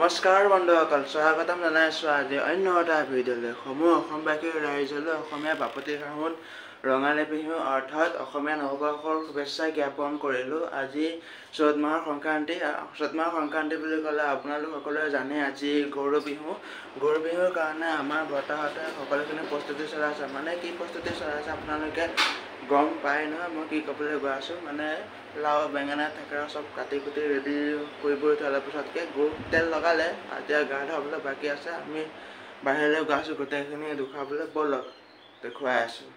নমস্কাৰ বন্ধুসকল, স্বাগতম জনাইছো আজি অন্য এটা ভিডিঅ'লৈ। সমূহ অসমবাসীৰ ৰাইজলৈ অসমীয়া বাপতি সাহোন ৰঙালী বিহু অৰ্থাৎ অসমীয়া নৱবৰ্ষৰ শুভেচ্ছা জ্ঞাপন কৰিলোঁ। আজি চ'ত মাহৰ সংক্ৰান্তি। চ'ত মাহৰ সংক্ৰান্তি বুলি ক'লে আপোনালোক সকলোৱে জানে আজি গৰু বিহু। গৰু বিহুৰ কাৰণে আমাৰ বৰ্তাহঁতে সকলোখিনি প্ৰস্তুতি চলাইছে। মানে কি প্ৰস্তুতি চলাইছে আপোনালোকে গম পায় নহয়। মই কি ক'বলৈ গৈ আছোঁ, মানে লাও বেঙেনা থেকেৰা চব কাটি কুটি ৰেডি কৰিব থোৱাৰ পিছতকৈ গৰুক তেল লগালে। এতিয়া গা ধুৱাবলৈ বাকী আছে। আমি বাহিৰলৈ গৈ আছোঁ গোটেইখিনি দেখুৱাবলৈ। ব'লক দেখুৱাই আছোঁ।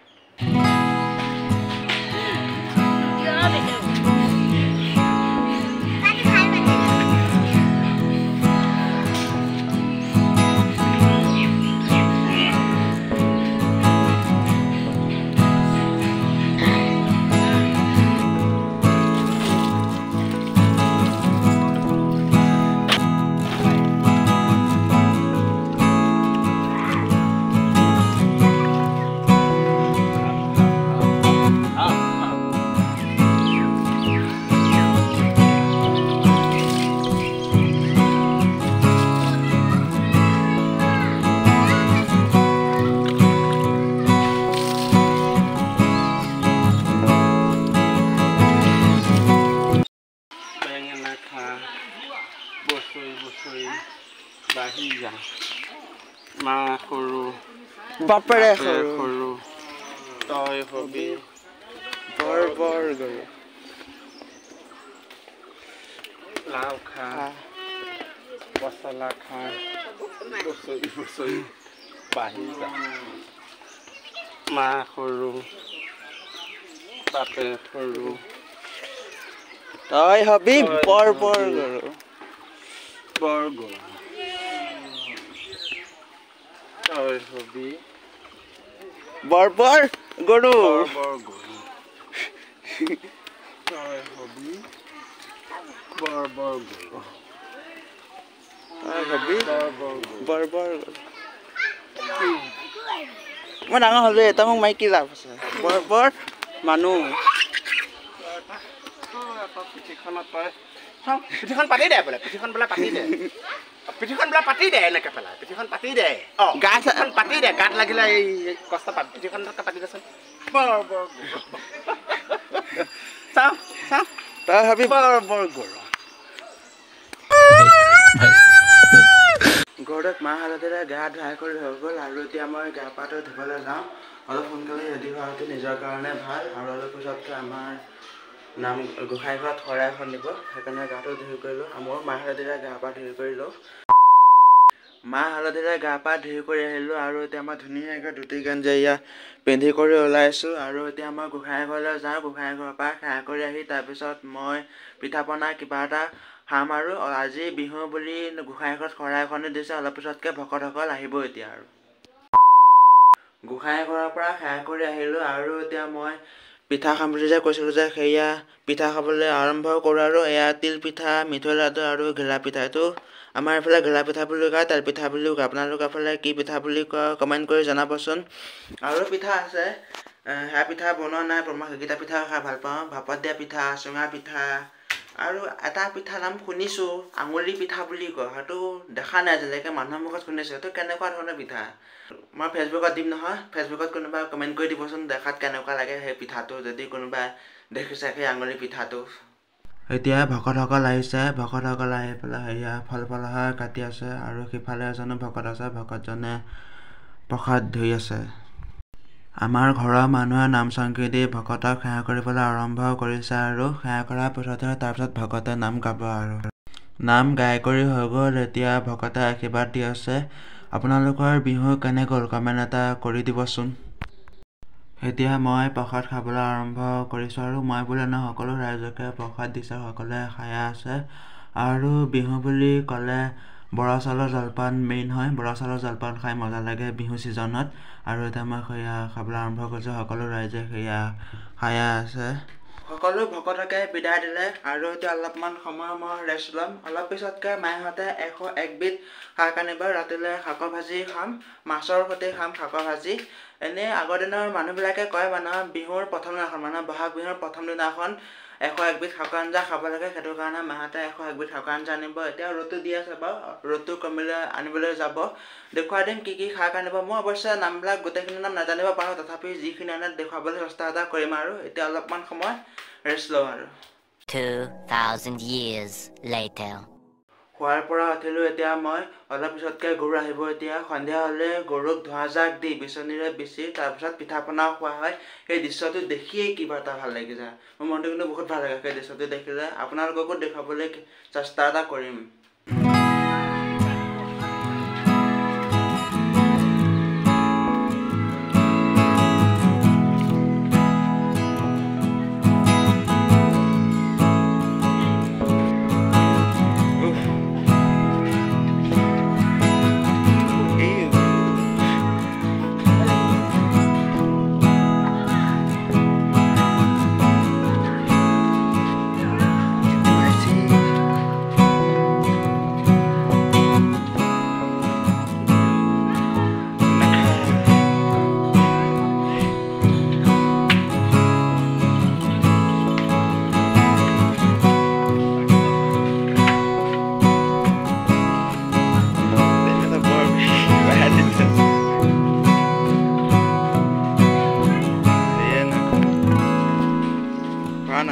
বাঢ়ি যা মা সৰু বাপেৰে সৰু তই হবি বৰ বৰ গৰু লাও খা পচলা খা বছৰি বছৰি বাঢ়ি যা মা সৰু বাপে সৰু তই হবি বৰ বৰ গৰু বৰ গৰু তই হবি বৰ বৰ গৰু বৰ গৰু তই হবি বৰ বৰ গৰু তই হবি বৰ বৰ গৰু মই ডাঙৰ হ'লো এটা মোক মাইকী লাভ আছে বৰ বৰ মানুহ পিঠিখনত তই পিঠিখন পাতি দে বোলে পিঠিখন বোলে পাতি দে পিঠিখন বোলে পাতি দে এনেকৈ পেলাই পিঠিখন পাতি দে গাখন পাতি দে গাত লাগিলে এই কষ্ট পাত পিঠিখন পাতি দেচোন বৰ বৰ চাওঁ চাওঁ তই ভাবি বৰ বৰ গৰু গৰুক মাহ হালধিৰে গা ধুৱাই কৰি হৈ গ'ল আৰু এতিয়া মই গা পাটো ধুবলৈ যাওঁ। অলপ সোনকালে ৰেডি হোৱাটো নিজৰ কাৰণে ভাল আৰু অলপ পিছতকৈ আমাৰ নাম গোসাঁই ঘৰত শৰাই এখন দিব, সেইকাৰণে গাটো ধুই কৰিলোঁ। মোৰ মাহ হালধিৰে গা পা ধুই কৰিলোঁ। মাহ হালধিৰে গা পা ধুই কৰি আহিলোঁ আৰু এতিয়া মই ধুনীয়াকৈ ধুতি গেঞ্জি এয়া পিন্ধি কৰি ওলাইছোঁ আৰু এতিয়া মই গোসাঁই ঘৰলৈ যাওঁ। গোসাঁই ঘৰৰ পৰা খাই কৰি আহি তাৰপিছত মই পিঠা পনা কিবা এটা খাম আৰু আজি বিহু বুলি গোসাঁই ঘৰত শৰাই এখনো দিছে। অলপ পিছতকৈ ভকতসকল আহিব এতিয়া আৰু গোসাঁই ঘৰৰ পৰা খাই কৰি আহিলোঁ আৰু এতিয়া মই পিঠা খাম বুলি যে কৈছিলোঁ যে সেয়া পিঠা খাবলৈ আৰম্ভ কৰোঁ আৰু এয়া তিল পিঠা মিঠৈ লাডু আৰু ঘিলা পিঠা। এইটো আমাৰ এইফালে ঘিলা পিঠা বুলি কয়, তেল পিঠা বুলিও কয়। আপোনালোকৰ ফালে কি পিঠা বুলি কয় কমেণ্ট কৰি জনাবচোন। আৰু পিঠা আছে, সেয়া পিঠা বনোৱা নাই। মই সেইকেইটা পিঠা খাই ভাল পাওঁ। ভাপত দিয়া পিঠা, চুঙা পিঠা আৰু এটা পিঠা নাম শুনিছোঁ আঙুলি পিঠা বুলি কয়। সেইটো দেখা নাই আজিলৈকে, মানুহৰ মুখত শুনিছোঁ। সেইটো কেনেকুৱা ধৰণৰ পিঠা মই ফেচবুকত দিম নহয়। ফেচবুকত কোনোবা কমেণ্ট কৰি দিবচোন দেখাত কেনেকুৱা লাগে সেই পিঠাটো, যদি কোনোবাই দেখিছে সেই আঙুলি পিঠাটো। এতিয়া ভকতসকল আহিছে। ভকতসকল আহি পেলাই সেয়া ফল ফলহাৰ কাটি আছে আৰু সিফালে এজনো ভকত আছে। ভকতজনে প্ৰসাদ ধুই আছে। আমাৰ ঘৰৰ মানুহে নাম সংকীৰ্তি ভকতক সেৱা কৰিবলৈ আৰম্ভ কৰিছে আৰু সেৱা কৰাৰ পিছতহে তাৰপিছত ভকতে নাম গাব আৰু নাম গাই কৰি হৈ গ'ল। এতিয়া ভকতে আশীৰ্বাদ দি আছে। আপোনালোকৰ বিহু কেনে গ'ল কমেণ্ট এটা কৰি দিবচোন। এতিয়া মই প্ৰসাদ খাবলৈ আৰম্ভ কৰিছোঁ আৰু মই বোলে নহয়, সকলো ৰাইজকে প্ৰসাদ দিছে, সকলোৱে খাই আছে। আৰু বিহু বুলি ক'লে বৰা চাউলৰ জলপান মেইন হয়। বৰা চাউলৰ জলপান খাই মজা লাগে বিহু ছিজনত। আৰু এতিয়া মই সেয়া খাবলৈ আৰম্ভ কৰিছোঁ। সকলো ৰাইজে সেয়া খাই আছে। সকলো ভকতকে বিদায় দিলে আৰু এতিয়া অলপমান সময় মই ৰেষ্ট ল'ম। অলপ পিছতকৈ মাহঁতে 101 বিধ শাক আনিব। ৰাতিলৈ শাকৰ ভাজি খাম, মাছৰ সৈতে খাম শাকৰ ভাজি। এনে আগৰ দিনৰ মানুহবিলাকে কয় মানুহৰ বিহুৰ প্ৰথম দিনাখন মানে বহাগ বিহুৰ প্ৰথম দিনাখন 101 বিধ শাকৰ আঞ্জা খাব লাগে সেইটো কাৰণে মাহঁতে 101 বিধ শাকৰ আঞ্জা আনিব এতিয়া ৰ'দটো দি আছে বাৰু ৰ'দটো কমিলে আনিবলৈ যাব দেখুৱাই দিম কি শাক আনিব মই অৱশ্যে নামবিলাক গোটেইখিনি নাম নাজানিব পাৰোঁ তথাপি যিখিনি আনে দেখুৱাবলৈ চেষ্টা এটা কৰিম আৰু এতিয়া অলপমান সময় ৰেষ্ট লওঁ আৰু 2000 years later খোৱাৰ পৰা উঠিলোঁ এতিয়া মই অলপ পিছতকৈ গৰু আহিব এতিয়া সন্ধিয়া হ'লে গৰুক ধোঁৱা জাক দি বিচনীৰে বিচি তাৰপিছত পিঠা পনাও খোৱা হয় সেই দৃশ্যটো দেখিয়েই কিবা এটা ভাল লাগি যায় মোৰ মনটো কিন্তু বহুত ভাল লাগে সেই দৃশ্যটো দেখিলে আপোনালোককো দেখুৱাবলৈ চেষ্টা এটা কৰিম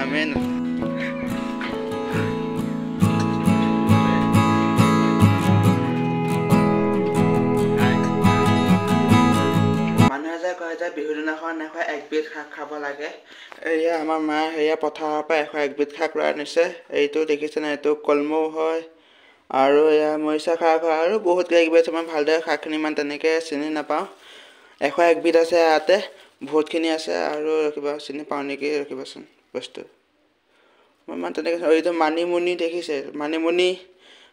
Amen. মানুহে যে কয় যে বিহুৰ দিনাখন 101 বিধ শাক খাব লাগে এয়া আমাৰ মায়ে সেয়া পথাৰৰ পৰা 101 বিধ শাক লৈ আনিছে এইটো দেখিছেনে এইটো কলমৌ হয় আৰু এয়া মৰিচা শাক হয় আৰু বহুত কিবা আছে মই ভালদৰে শাকখিনি ইমান তেনেকৈ চিনি নাপাওঁ 101 বিধ আছে ইয়াতে বহুতখিনি আছে আৰু কিবা চিনি পাওঁ নেকি ৰখিবাচোন বস্তু মই ইমান তেনেকৈ এইটো মানিমুনি দেখিছে মানিমুনি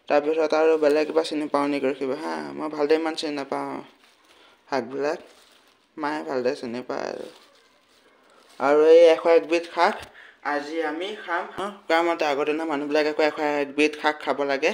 তাৰপিছত আৰু বেলেগ কিবা চিনি পাওঁ নেকি ৰখিবা হা মই ভালদৰে ইমান চিনি নাপাওঁ শাকবিলাক মায়ে ভালদৰে চিনি পায় আৰু এই 101 বিধ শাক আজি আমি খাম কোৱা মতে আগৰ দিনৰ মানুহবিলাকে কয় 101 বিধ শাক খাব লাগে